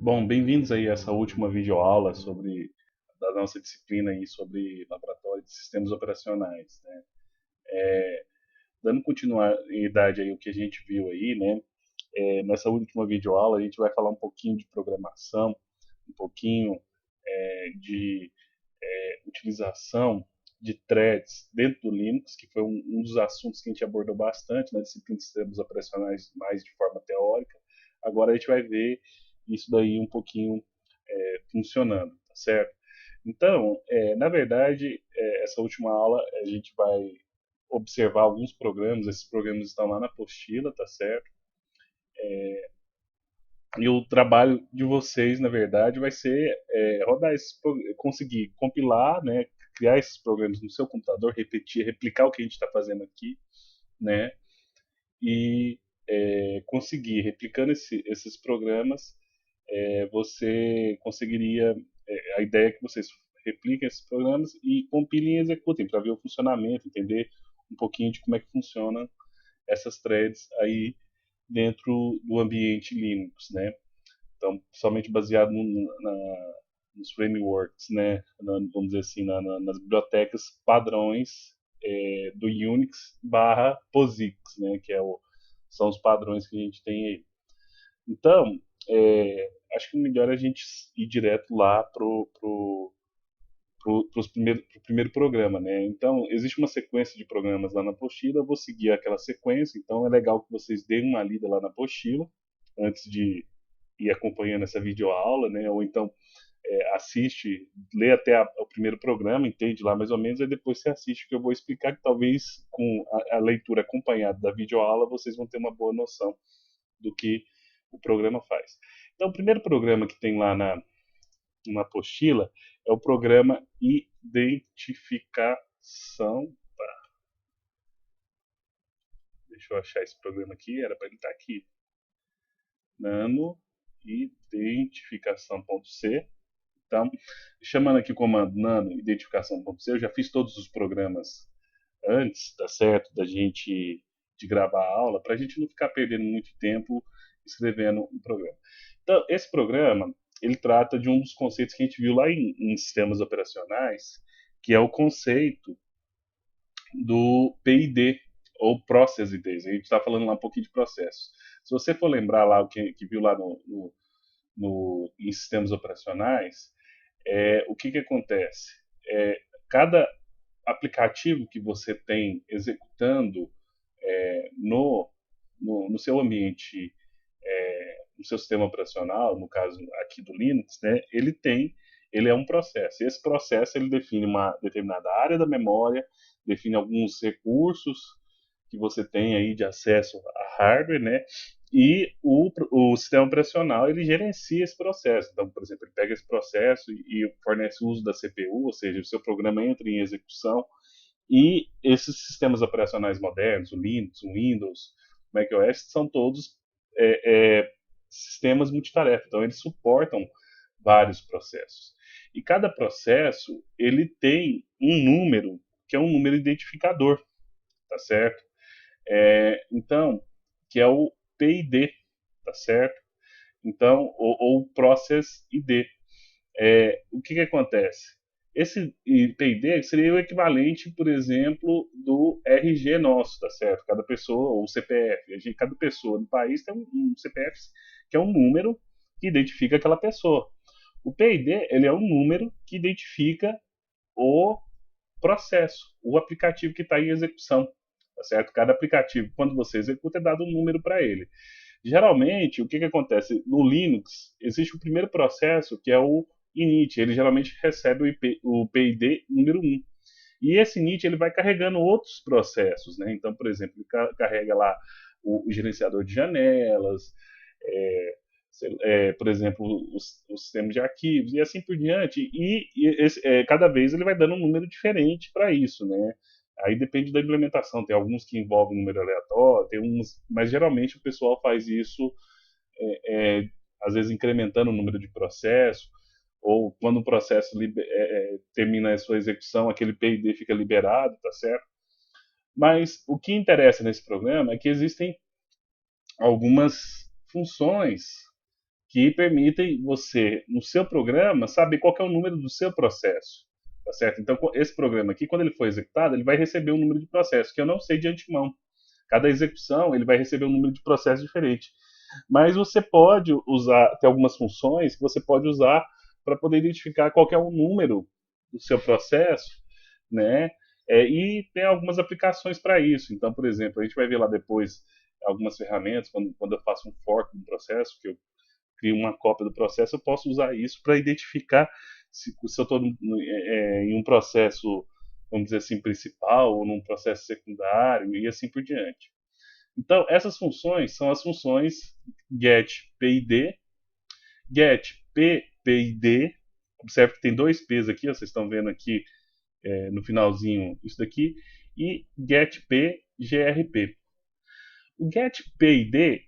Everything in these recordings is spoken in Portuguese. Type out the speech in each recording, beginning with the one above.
Bom, bem-vindos aí a essa última videoaula sobre da nossa disciplina aí sobre laboratório de sistemas operacionais, né? Dando continuidade aí o que a gente viu aí, né? Nessa última videoaula a gente vai falar um pouquinho de programação, um pouquinho de utilização de threads dentro do Linux, que foi um dos assuntos que a gente abordou bastante na disciplina de sistemas operacionais mais de forma teórica. Agora a gente vai ver isso daí um pouquinho funcionando, tá certo? Então, na verdade, essa última aula a gente vai observar alguns programas, esses programas estão lá na apostila, tá certo? E o trabalho de vocês, na verdade, vai ser rodar conseguir compilar, né, criar esses programas no seu computador, repetir, replicar o que a gente está fazendo aqui, né, e conseguir, replicando esses programas, você conseguiria, a ideia é que vocês repliquem esses programas e compilem e executem para ver o funcionamento, entender um pouquinho de como é que funcionam essas threads aí dentro do ambiente Linux, né? Então, somente baseado nos frameworks, né? Vamos dizer assim, nas bibliotecas padrões do Unix barra POSIX, né? São os padrões que a gente tem aí. Então, acho que o melhor é a gente ir direto lá pro primeiro programa, né? Então, existe uma sequência de programas lá na apostila, eu vou seguir aquela sequência, então é legal que vocês deem uma lida lá na apostila, antes de ir acompanhando essa videoaula, né? Ou então assiste, lê até o primeiro programa, entende lá mais ou menos, e depois você assiste, que eu vou explicar que talvez com a leitura acompanhada da videoaula vocês vão ter uma boa noção do que o programa faz. Então, o primeiro programa que tem lá na apostila é o programa Identificação. Deixa eu achar esse programa aqui, era para ele estar aqui. Nano identificação.c. Então, chamando aqui o comando nano identificação.c, eu já fiz todos os programas antes, tá certo, da gente de gravar a aula, para a gente não ficar perdendo muito tempo escrevendo um programa. Então, esse programa, ele trata de um dos conceitos que a gente viu lá em sistemas operacionais, que é o conceito do PID, ou Process IDs. A gente está falando lá um pouquinho de processo. Se você for lembrar lá o que viu lá em sistemas operacionais, o que acontece? Cada aplicativo que você tem executando no seu ambiente, no seu sistema operacional, no caso aqui do Linux, né, ele é um processo. Esse processo ele define uma determinada área da memória, define alguns recursos que você tem aí de acesso a hardware, né? E o sistema operacional ele gerencia esse processo. Então, por exemplo, ele pega esse processo e fornece o uso da CPU, ou seja, o seu programa entra em execução. E esses sistemas operacionais modernos, o Linux, o Windows, o macOS, são todos sistemas multitarefa. Então, eles suportam vários processos. E cada processo ele tem um número que é um número identificador, tá certo? Então, que é o PID, tá certo? Então, ou Process ID. O que acontece? Esse PID seria o equivalente, por exemplo, do RG nosso, tá certo? Cada pessoa, ou CPF. Cada pessoa no país tem um CPF que é um número que identifica aquela pessoa. O PID, ele é um número que identifica o processo, o aplicativo que está em execução, tá certo? Cada aplicativo, quando você executa, é dado um número para ele. Geralmente, o que acontece? No Linux, existe o primeiro processo, que é o init. Ele geralmente recebe o PID número 1. E esse init ele vai carregando outros processos, né? Então, por exemplo, ele carrega lá o gerenciador de janelas, por exemplo, os sistemas de arquivos e assim por diante. Cada vez ele vai dando um número diferente para isso, né? Aí depende da implementação. Tem alguns que envolvem número aleatório, tem uns, mas geralmente o pessoal faz isso, às vezes incrementando o número de processo, ou quando o processo termina a sua execução, aquele PID fica liberado, tá certo? Mas o que interessa nesse programa é que existem algumas funções que permitem você, no seu programa, saber qual que é o número do seu processo. Tá certo? Então, esse programa aqui, quando ele for executado, ele vai receber um número de processos que eu não sei de antemão. Cada execução, ele vai receber um número de processos diferente. Mas você pode usar, tem algumas funções que você pode usar para poder identificar qual que é o número do seu processo, né? E tem algumas aplicações para isso. Então, por exemplo, a gente vai ver lá depois algumas ferramentas, quando eu faço um fork do processo, que eu crio uma cópia do processo, eu posso usar isso para identificar se eu estou em um processo, vamos dizer assim, principal, ou num processo secundário, e assim por diante. Então, essas funções são as funções get PID, get PPID. Observe que tem dois P's aqui, ó, vocês estão vendo aqui no finalzinho isso daqui, e getPGRP. O getPID,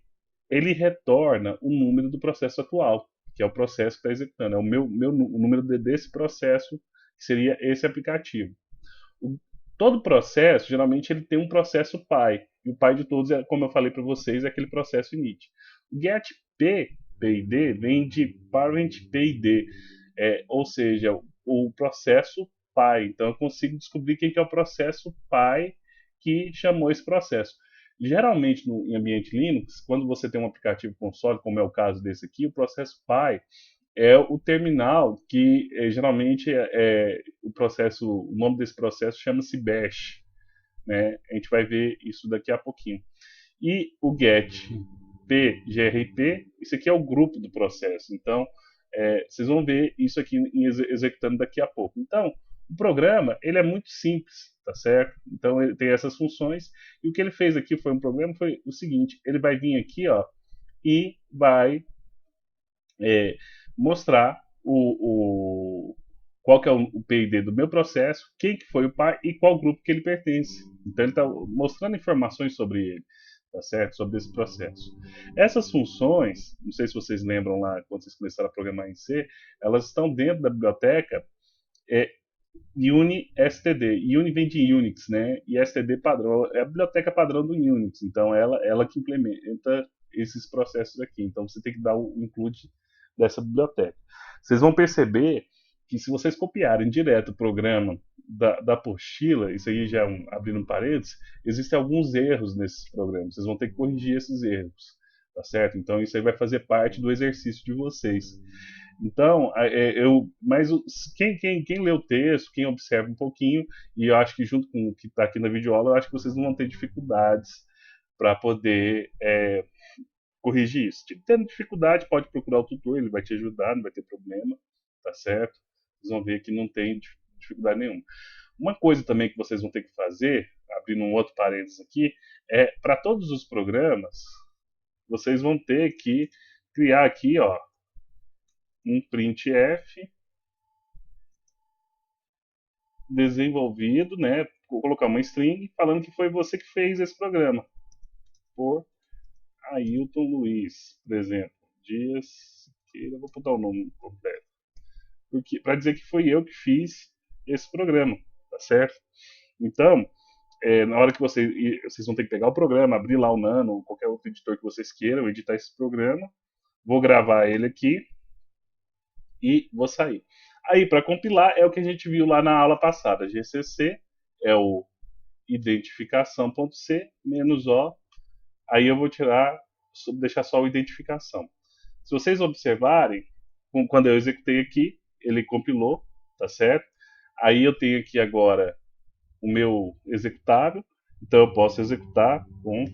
ele retorna o número do processo atual, que é o processo que está executando, é o número desse processo, que seria esse aplicativo. Todo processo, geralmente, ele tem um processo pai. E o pai de todos, como eu falei para vocês, é aquele processo init. O getPID vem de parent PID, ou seja, o processo pai. Então, eu consigo descobrir quem que é o processo pai que chamou esse processo. Geralmente, em ambiente Linux, quando você tem um aplicativo console, como é o caso desse aqui, o processo pai é o terminal que geralmente o nome desse processo chama-se bash, né? A gente vai ver isso daqui a pouquinho. E o get pgrp, isso aqui é o grupo do processo. Então, vocês vão ver isso aqui executando daqui a pouco. Então, o programa ele é muito simples, tá certo? Então ele tem essas funções e o que ele fez aqui foi o seguinte: ele vai vir aqui, ó, e vai mostrar qual que é o PID do meu processo, quem que foi o pai e qual grupo que ele pertence. Então ele está mostrando informações sobre ele, tá certo? Sobre esse processo. Essas funções, não sei se vocês lembram lá quando vocês começaram a programar em C, elas estão dentro da biblioteca UniSTD. Uni vem de Unix, né? E STD padrão é a biblioteca padrão do Unix. Então ela que implementa esses processos aqui. Então você tem que dar o include dessa biblioteca. Vocês vão perceber que se vocês copiarem direto o programa da apostila, isso aí já abrindo um parênteses, existem alguns erros nesses programas. Vocês vão ter que corrigir esses erros, tá certo? Então isso aí vai fazer parte do exercício de vocês. Então, mas quem lê o texto, quem observa um pouquinho, e eu acho que junto com o que está aqui na videoaula, eu acho que vocês não vão ter dificuldades para poder corrigir isso. Tendo dificuldade, pode procurar o tutor, ele vai te ajudar, não vai ter problema, tá certo? Vocês vão ver que não tem dificuldade nenhuma. Uma coisa também que vocês vão ter que fazer, abrindo um outro parênteses aqui, para todos os programas, vocês vão ter que criar aqui, ó, um printf desenvolvido, né? Vou colocar uma string falando que foi você que fez esse programa. Por Ailton Luiz, por exemplo. Dias. Eu vou botar o nome completo. Para dizer que foi eu que fiz esse programa, tá certo? Então, na hora que vocês vão ter que pegar o programa, abrir lá o Nano, ou qualquer outro editor que vocês queiram, editar esse programa, vou gravar ele aqui e vou sair. Aí, para compilar, é o que a gente viu lá na aula passada. GCC é o identificação.c menos O. Aí eu vou deixar só o identificação. Se vocês observarem, quando eu executei aqui, ele compilou, tá certo? Aí eu tenho aqui agora o meu executável, então eu posso executar com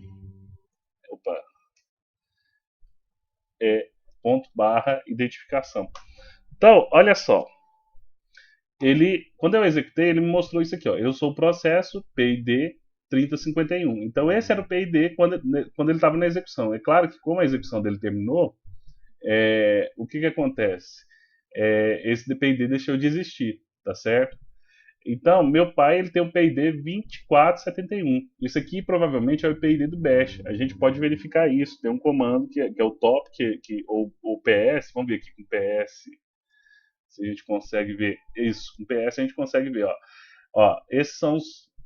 ponto barra identificação. Então, olha só. Quando eu executei, ele me mostrou isso aqui, ó. Eu sou o processo PID 3051. Então esse era o PID quando ele estava na execução. É claro que como a execução dele terminou, o que acontece? Esse PID deixou de existir, tá certo? Então, meu pai ele tem o PID 2471. Isso aqui provavelmente é o PID do bash. A gente pode verificar isso. Tem um comando que é o top, ou o PS. Vamos ver aqui com o PS se a gente consegue ver. Isso, com o PS a gente consegue ver. Esses são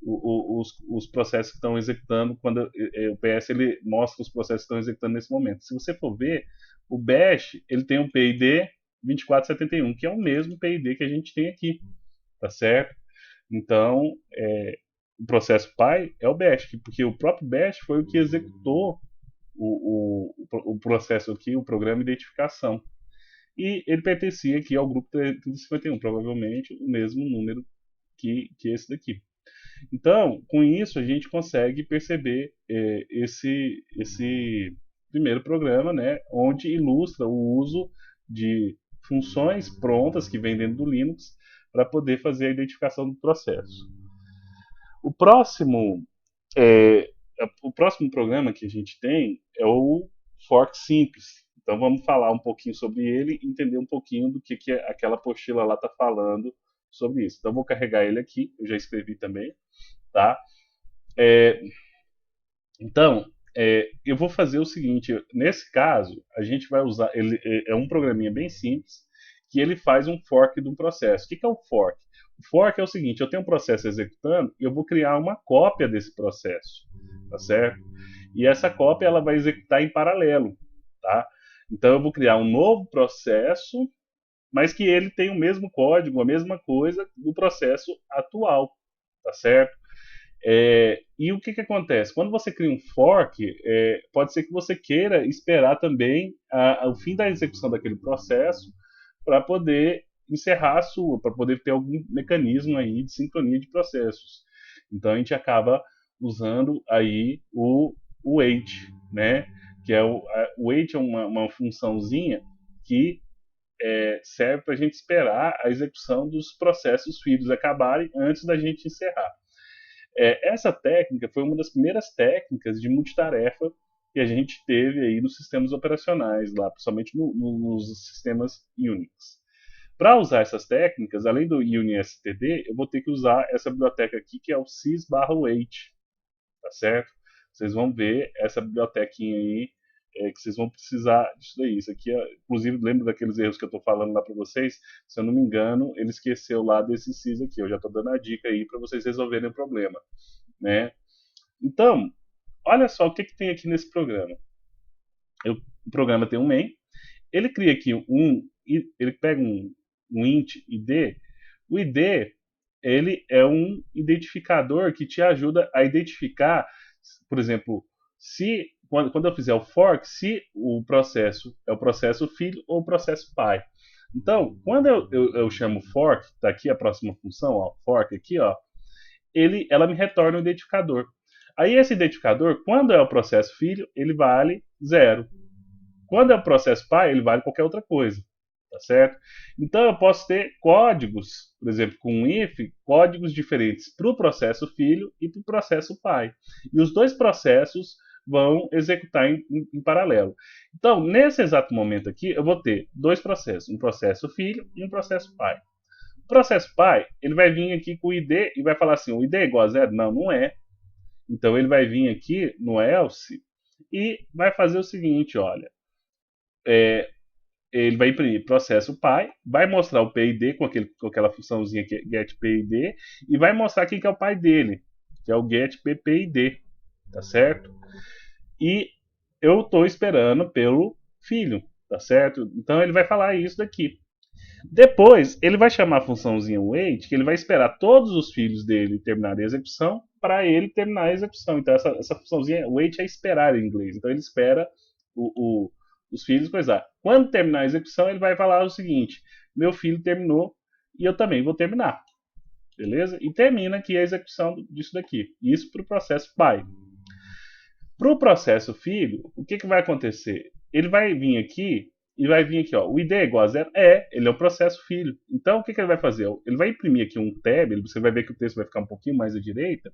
os processos que estão executando quando o PS ele mostra os processos que estão executando nesse momento. Se você for ver, O Bash, ele tem um PID 2471, que é o mesmo PID que a gente tem aqui, tá certo? Então, o processo pai é o Bash, porque o próprio Bash foi o que executou o processo aqui, o programa de identificação. E ele pertencia aqui ao grupo 351, provavelmente o mesmo número que esse daqui. Então, com isso, a gente consegue perceber esse primeiro programa, né, onde ilustra o uso de funções prontas que vem dentro do Linux para poder fazer a identificação do processo. O próximo, é, o próximo programa que a gente tem é o Fork Simples. Então vamos falar um pouquinho sobre ele e entender um pouquinho do que aquela apostila lá está falando sobre isso. Então eu vou carregar ele aqui, eu já escrevi também, tá? Então, eu vou fazer o seguinte, nesse caso, a gente vai usar, ele é um programinha bem simples, que ele faz um fork de um processo. O que é um fork? O fork é o seguinte, eu tenho um processo executando e eu vou criar uma cópia desse processo, tá certo? E essa cópia ela vai executar em paralelo, tá? Então eu vou criar um novo processo, mas que ele tem o mesmo código, a mesma coisa do processo atual, tá certo? E o que acontece? Quando você cria um fork, pode ser que você queira esperar também o fim da execução daquele processo para poder encerrar a sua, para poder ter algum mecanismo aí de sincronia de processos. Então a gente acaba usando aí o wait, né? Que é o wait é uma funçãozinha que serve para a gente esperar a execução dos processos filhos acabarem antes da gente encerrar. Essa técnica foi uma das primeiras técnicas de multitarefa que a gente teve aí nos sistemas operacionais, lá, principalmente nos sistemas Unix. Para usar essas técnicas, além do UniSTD, eu vou ter que usar essa biblioteca aqui, que é o sys/wait, tá certo? Vocês vão ver essa bibliotequinha aí, que vocês vão precisar disso daí. Isso aqui, inclusive, lembra daqueles erros que eu estou falando lá para vocês? Se eu não me engano, ele esqueceu lá desse sys aqui. Eu já estou dando a dica aí para vocês resolverem o problema, né? Então, olha só o que tem aqui nesse programa. O programa tem um main, ele cria aqui ele pega um int id. O id, ele é um identificador que te ajuda a identificar, por exemplo, se quando eu fizer o fork, se o processo é o processo filho ou o processo pai. Então, quando eu chamo fork, tá aqui a próxima função, ó, fork aqui, ó, ela me retorna o identificador. Aí esse identificador, quando é o processo filho, ele vale 0. Quando é o processo pai, ele vale qualquer outra coisa, tá certo? Então eu posso ter códigos, por exemplo, com um if, códigos diferentes para o processo filho e para o processo pai. E os dois processos vão executar em paralelo. Então, nesse exato momento aqui, eu vou ter dois processos, um processo filho e um processo pai. O processo pai, ele vai vir aqui com o id e vai falar assim, o id é igual a 0? Não, não é. Então ele vai vir aqui no else e vai fazer o seguinte, olha, ele vai imprimir processo pai, vai mostrar o PID com aquela funçãozinha que é getPID e vai mostrar quem que é o pai dele, que é o getPPID, tá certo? E eu estou esperando pelo filho, tá certo? Então ele vai falar isso daqui. Depois, ele vai chamar a funçãozinha wait, que ele vai esperar todos os filhos dele terminarem a execução para ele terminar a execução. Então, essa funçãozinha wait é esperar em inglês. Então, ele espera os filhos coisar. Quando terminar a execução, ele vai falar o seguinte: meu filho terminou e eu também vou terminar. Beleza? E termina aqui a execução disso daqui. Isso para o processo pai. Para o processo filho, o que vai acontecer? Ele vai vir aqui e vai vir aqui, ó, o id é igual a 0? Ele é o processo filho. Então, o que ele vai fazer? Ele vai imprimir aqui um tab, você vai ver que o texto vai ficar um pouquinho mais à direita,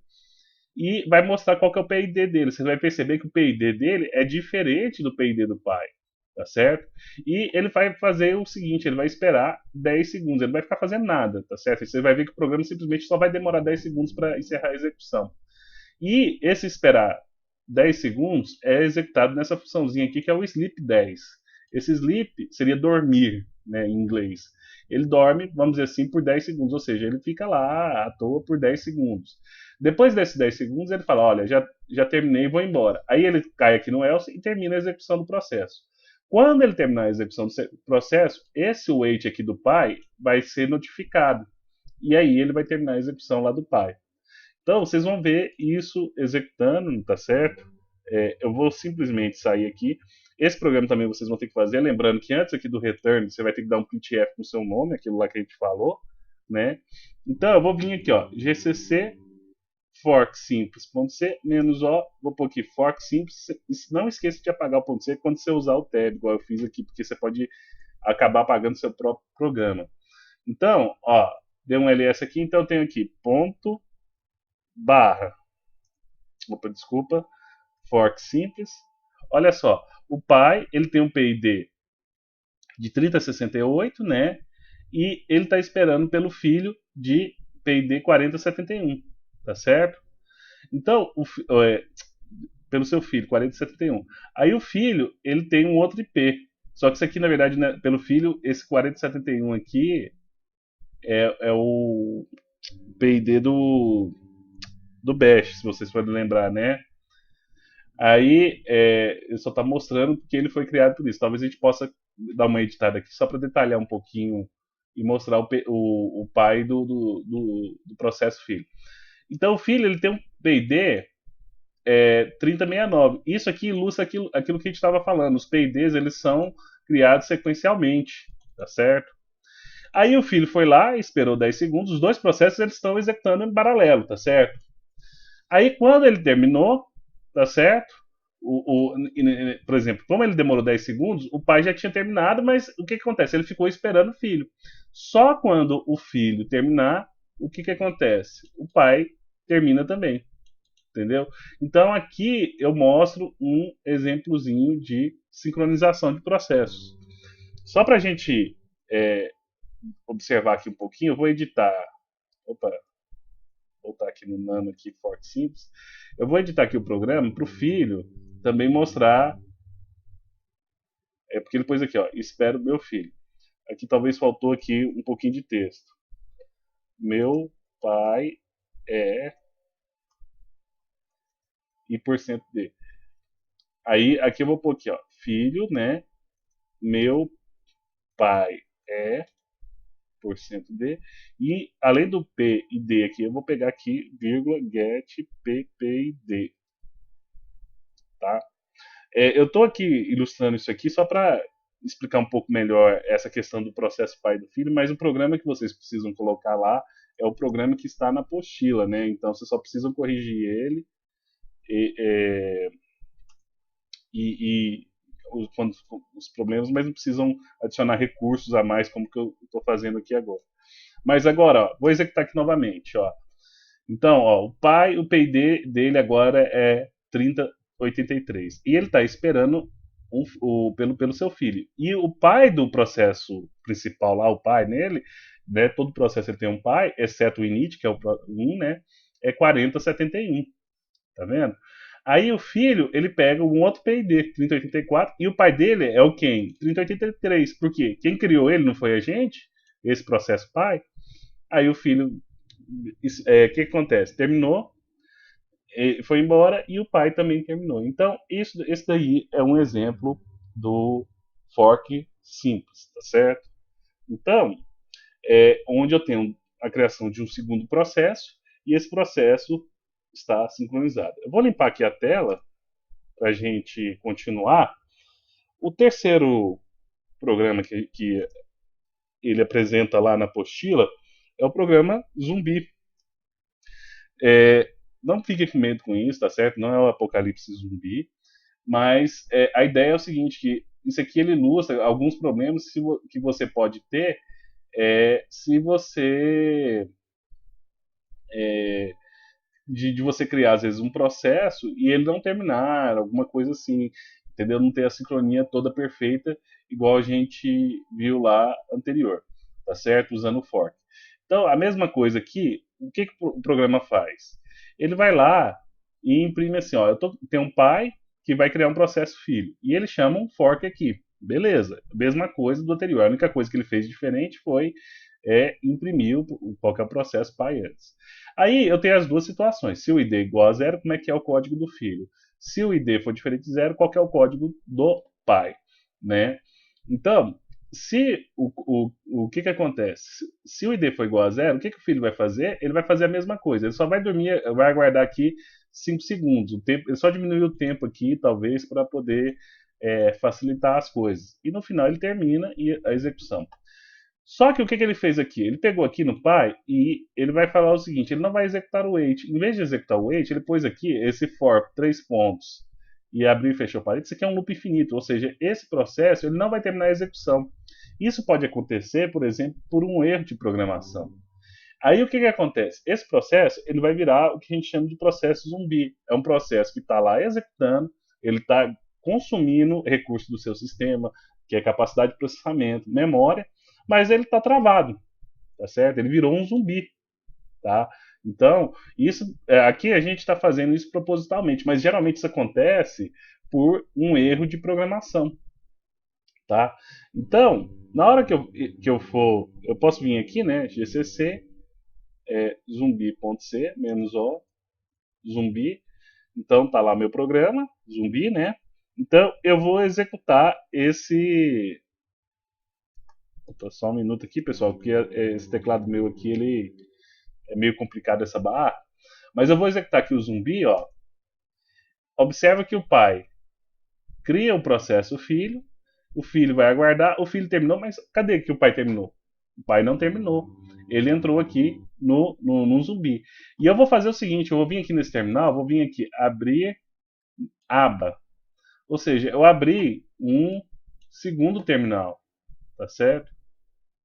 e vai mostrar qual que é o PID dele. Você vai perceber que o PID dele é diferente do PID do pai, tá certo? E ele vai fazer o seguinte, ele vai esperar 10 segundos, ele não vai ficar fazendo nada, tá certo? Você vai ver que o programa simplesmente só vai demorar 10 segundos para encerrar a execução. E esse esperar 10 segundos é executado nessa funçãozinha aqui, que é o sleep 10. Esse sleep seria dormir, né, em inglês. Ele dorme, vamos dizer assim, por 10 segundos, ou seja, ele fica lá à toa por 10 segundos. Depois desses 10 segundos, ele fala, olha, já terminei e vou embora. Aí ele cai aqui no else e termina a execução do processo. Quando ele terminar a execução do processo, esse wait aqui do pai vai ser notificado. E aí ele vai terminar a execução lá do pai. Então, vocês vão ver isso executando, tá certo? Eu vou simplesmente sair aqui. Esse programa também vocês vão ter que fazer. Lembrando que antes aqui do return, você vai ter que dar um printf com o seu nome, aquilo lá que a gente falou, né? Então, eu vou vir aqui, ó, gcc fork simples.c menos o, vou pôr aqui fork simples. Não esqueça de apagar o ponto .c quando você usar o tab, igual eu fiz aqui, porque você pode acabar apagando seu próprio programa. Então, ó, deu um ls aqui, então eu tenho aqui ponto barra, opa, desculpa, fork simples. Olha só, o pai, ele tem um PID de 3068, né? E ele está esperando pelo filho de PID 4071, tá certo? Então, pelo seu filho, 4071. Aí o filho, ele tem um outro IP. Só que isso aqui, na verdade, né, pelo filho, esse 4071 aqui é o PID do Bash, se vocês forem lembrar, né? Aí ele só está mostrando que ele foi criado por isso. Talvez a gente possa dar uma editada aqui só para detalhar um pouquinho e mostrar o pai do processo filho. Então o filho ele tem um PID 3069. Isso aqui ilustra aquilo que a gente estava falando. Os PIDs eles são criados sequencialmente, tá certo? Aí o filho foi lá, esperou 10 segundos, os dois processos eles estão executando em paralelo, tá certo? Aí quando ele terminou, tá certo? Por exemplo, como ele demorou 10 segundos, o pai já tinha terminado, mas o que acontece? Ele ficou esperando o filho. Só quando o filho terminar, o que acontece? O pai termina também. Entendeu? Então aqui eu mostro um exemplozinho de sincronização de processos. Só para a gente observar aqui um pouquinho, eu vou editar. Opa, voltar aqui no Nano aqui, Forte Simples. Eu vou editar aqui o programa para o filho também mostrar. Porque ele pôs aqui, ó, espero meu filho. Aqui talvez faltou aqui um pouquinho de texto. Meu pai é e porcento de. Aí aqui eu vou pôr aqui, ó, filho, né? Meu pai é porcento de. E além do P e D aqui, eu vou pegar aqui, vírgula, get P, P e D. Tá? Eu estou aqui ilustrando isso aqui só para explicar um pouco melhor essa questão do processo pai do filho, mas o programa que vocês precisam colocar lá é o programa que está na apostila, né? Então vocês só precisam corrigir ele e os problemas, mas não precisam adicionar recursos a mais como que eu estou fazendo aqui agora. Mas agora, ó, vou executar aqui novamente, ó. Então, ó, o PID dele agora é 3083 e ele está esperando pelo seu filho. E o pai do processo principal lá, o pai nele, né, todo processo ele tem um pai, exceto o init, que é o 1, né, é 4071, tá vendo? Aí o filho, ele pega um outro PID, 3084, e o pai dele é o quem? 3083, porque quem criou ele não foi a gente, esse processo pai. Aí o filho, o que acontece? Terminou, foi embora e o pai também terminou. Então, esse daí é um exemplo do fork simples, tá certo? Então, onde eu tenho a criação de um segundo processo e esse processo está sincronizado. Eu vou limpar aqui a tela para a gente continuar. O terceiro programa que ele apresenta lá na apostila é o programa Zumbi. Não fique com medo com isso, tá certo? Não é o apocalipse zumbi, mas a ideia é o seguinte, que isso aqui ele ilustra alguns problemas que você pode ter se você de você criar às vezes um processo e ele não terminar, alguma coisa assim, entendeu? Não ter a sincronia toda perfeita igual a gente viu lá anterior, tá certo? Usando o fork. Então, a mesma coisa aqui, o que o programa faz? Ele vai lá e imprime assim, ó, tem um pai que vai criar um processo filho, e ele chama um fork aqui. Beleza, mesma coisa do anterior. A única coisa que ele fez diferente foi imprimir qual que é o processo pai antes. Aí eu tenho as duas situações. Se o ID é igual a zero, como é que é o código do filho? Se o ID for diferente de zero, qual que é o código do pai? né? Então, se o que acontece? Se o ID for igual a zero, o que o filho vai fazer? Ele vai fazer a mesma coisa. Ele só vai dormir, vai aguardar aqui 5 segundos. O tempo, ele só diminuiu o tempo aqui, talvez, para poder facilitar as coisas. E no final ele termina a execução. Só que o que ele fez aqui? Ele pegou aqui no pai e ele vai falar o seguinte: ele não vai executar o wait. Em vez de executar o wait, ele pôs aqui esse for 3 pontos e abriu e fechou parênteses. Isso aqui é um loop infinito, ou seja, esse processo ele não vai terminar a execução. Isso pode acontecer, por exemplo, por um erro de programação. Aí o que acontece? Esse processo ele vai virar o que a gente chama de processo zumbi. É um processo que está lá executando, ele está consumindo recursos do seu sistema, que é capacidade de processamento, memória, mas ele está travado, tá certo? Ele virou um zumbi, tá? Então, isso aqui a gente está fazendo isso propositalmente, mas geralmente isso acontece por um erro de programação, tá? Então, na hora que eu for, eu posso vir aqui, né? GCC zumbi.c menos o zumbi. Então tá lá meu programa, zumbi, né? Então eu vou executar esse. Só um minuto aqui, pessoal, porque esse teclado meu aqui ele é meio complicado essa barra. Mas eu vou executar aqui o zumbi, ó. Observa que o pai cria o processo filho, o filho vai aguardar, o filho terminou, mas cadê que o pai terminou? O pai não terminou. Ele entrou aqui no zumbi. E eu vou fazer o seguinte, eu vou vir aqui nesse terminal, vou vir aqui, abrir aba. Ou seja, eu abri um segundo terminal, tá certo?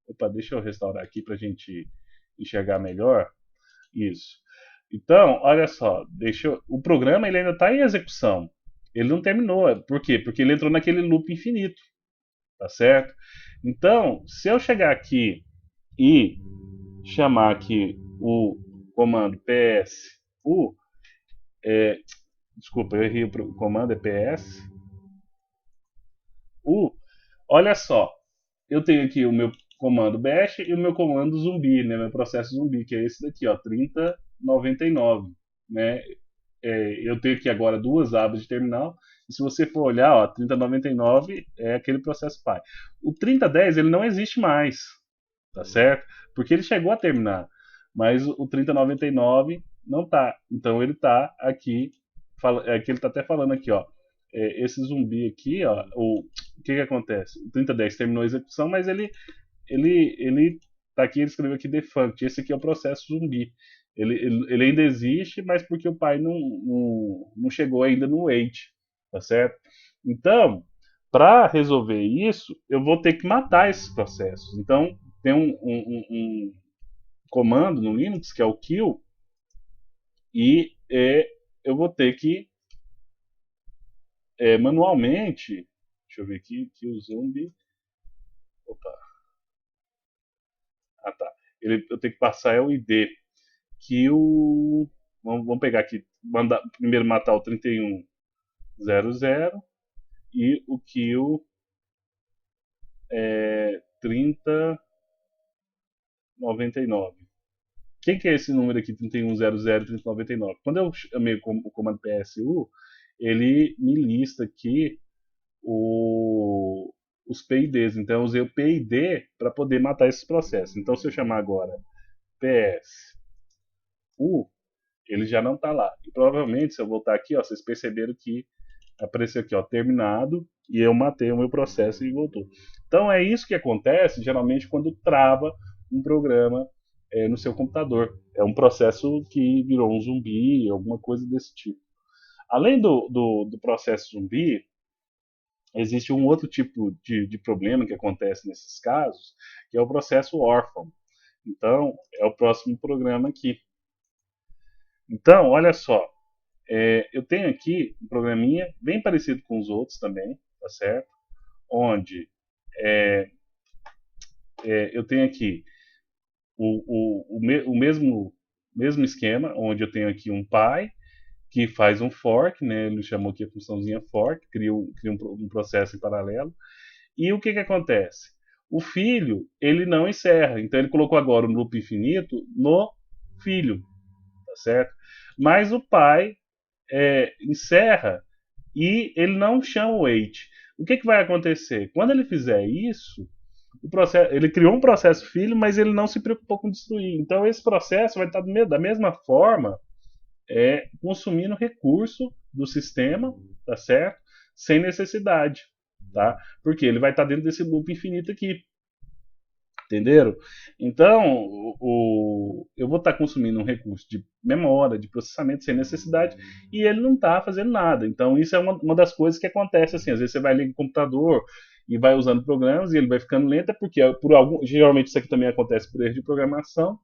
Opa, deixa eu restaurar aqui para a gente enxergar melhor. Isso. Então, olha só, o programa ele ainda está em execução. Ele não terminou. Por quê? Porque ele entrou naquele loop infinito, tá certo? Então, se eu chegar aqui e chamar aqui o comando PSU, desculpa, eu errei o comando, é PSU. Olha só, eu tenho aqui o meu comando bash e o meu comando zumbi, né, meu processo zumbi, que é esse daqui, ó, 3099, né? Eu tenho aqui agora duas abas de terminal, e se você for olhar, ó, 3099 é aquele processo pai. O 3010 ele não existe mais, tá certo? Porque ele chegou a terminar, mas o 3099 não tá. Então ele tá aqui, é que ele tá até falando aqui, ó, esse zumbi aqui, ó, o que acontece? O 3010 terminou a execução, mas ele tá aqui, ele escreveu aqui defunct. Esse aqui é o processo zumbi. Ele ainda existe, mas porque o pai não chegou ainda no wait, tá certo? Então, para resolver isso, eu vou ter que matar esses processos. Então, tem um comando no Linux que é o kill, e eu vou ter que manualmente, deixa eu ver aqui, kill zumbi. Opa, ah tá. Eu tenho que passar o ID. Kill. Vamos pegar aqui. Primeiro matar o 3100 e o kill 3099. Quem que é esse número aqui, 3100 e 3099? Quando eu chamei o comando PSU, ele me lista aqui os PIDs. Então eu usei o PID para poder matar esses processos. Então se eu chamar agora PSU, ele já não está lá. E provavelmente, se eu voltar aqui, ó, vocês perceberam que apareceu aqui, ó, terminado, e eu matei o meu processo e voltou. Então é isso que acontece geralmente quando trava um programa no seu computador. É um processo que virou um zumbi, alguma coisa desse tipo. Além do processo zumbi, existe um outro tipo de problema que acontece nesses casos, que é o processo órfão. Então, é o próximo programa aqui. Então, olha só, eu tenho aqui um programinha bem parecido com os outros também, tá certo? Onde eu tenho aqui o mesmo esquema, onde eu tenho aqui um pai que faz um fork, né? Ele chamou aqui a funçãozinha fork, cria um processo em paralelo. E o que acontece? O filho, ele não encerra, então ele colocou agora um loop infinito no filho, tá certo? Mas o pai encerra e ele não chama o wait. O que vai acontecer? Quando ele fizer isso, ele criou um processo filho, mas ele não se preocupou com destruir. Então esse processo vai estar da mesma forma, consumindo recurso do sistema, tá certo? Sem necessidade, tá? Porque ele vai estar dentro desse loop infinito aqui. Entenderam? Então, eu vou estar consumindo um recurso de memória, de processamento sem necessidade, e ele não está fazendo nada. Então, isso é uma das coisas que acontece assim. Às vezes você vai ligar o computador e vai usando programas e ele vai ficando lento, porque geralmente isso aqui também acontece por erro de programação.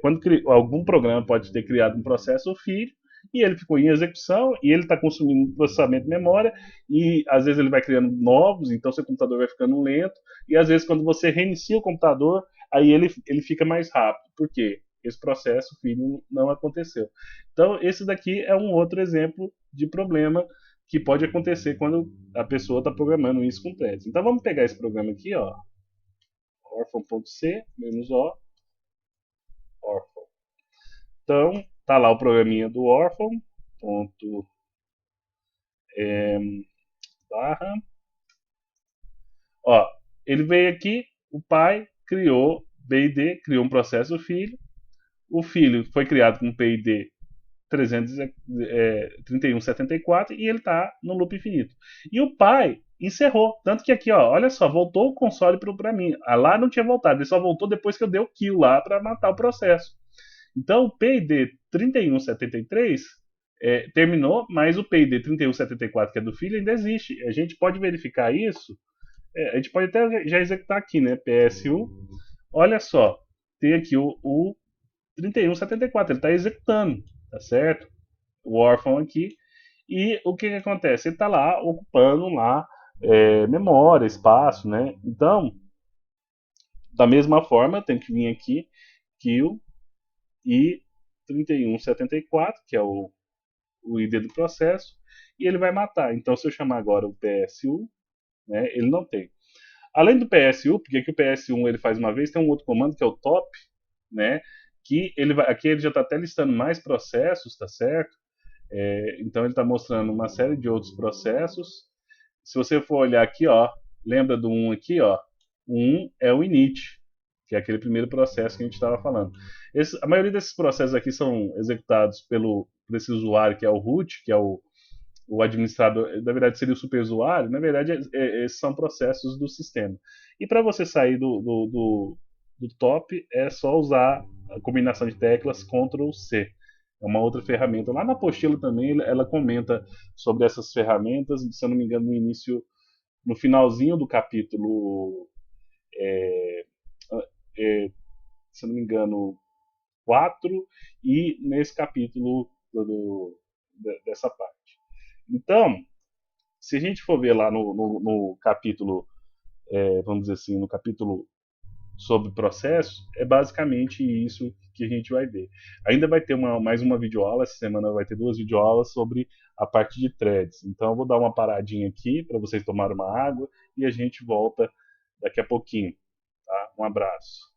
Quando algum programa pode ter criado um processo filho, e ele ficou em execução, e ele está consumindo processamento de memória, e às vezes ele vai criando novos, então seu computador vai ficando lento, e às vezes quando você reinicia o computador, aí ele fica mais rápido. Por quê? Esse processo filho não aconteceu. Então esse daqui é um outro exemplo de problema que pode acontecer quando a pessoa está programando isso com threads. Então vamos pegar esse programa aqui, ó, orphan.c -o Orphan. Então, tá lá o programinha do Orphan, ponto, barra. Ó, ele veio aqui, o pai criou PID, criou um processo filho. O filho foi criado com PID 3174 e ele tá no loop infinito. E o pai encerrou. Tanto que aqui, ó, olha só, voltou o console para mim. Lá não tinha voltado, ele só voltou depois que eu dei o kill lá para matar o processo. Então, o PID 3173 terminou, mas o PID 3174, que é do filho, ainda existe. A gente pode verificar isso. A gente pode até já executar aqui, né? PSU. Olha só, tem aqui o 3174, ele está executando, tá certo? O órfão aqui. E o que acontece? Ele está lá ocupando lá memória, espaço, né? Então, da mesma forma, tem que vir aqui, kill e 3174, que é o ID do processo, e ele vai matar. Então, se eu chamar agora o PSU, né, ele não tem. Além do PSU, porque aqui o PSU ele faz uma vez, tem um outro comando que é o top, né, que aqui ele já está até listando mais processos, tá certo? Então ele está mostrando uma série de outros processos. Se você for olhar aqui, ó, lembra do 1 aqui, ó, o 1 é o init, que é aquele primeiro processo que a gente estava falando. A maioria desses processos aqui são executados por esse usuário que é o root, que é o administrador, na verdade seria o superusuário, na verdade esses são processos do sistema. E para você sair do top é só usar a combinação de teclas Ctrl C. É uma outra ferramenta. Lá na apostila também ela comenta sobre essas ferramentas, se eu não me engano, no finalzinho do capítulo, se eu não me engano, 4 e nesse capítulo dessa parte. Então, se a gente for ver lá no capítulo, vamos dizer assim, no capítulo sobre processo, é basicamente isso que a gente vai ver. Ainda vai ter mais uma videoaula, essa semana vai ter 2 videoaulas sobre a parte de threads. Então eu vou dar uma paradinha aqui para vocês tomarem uma água e a gente volta daqui a pouquinho. Tá? Um abraço.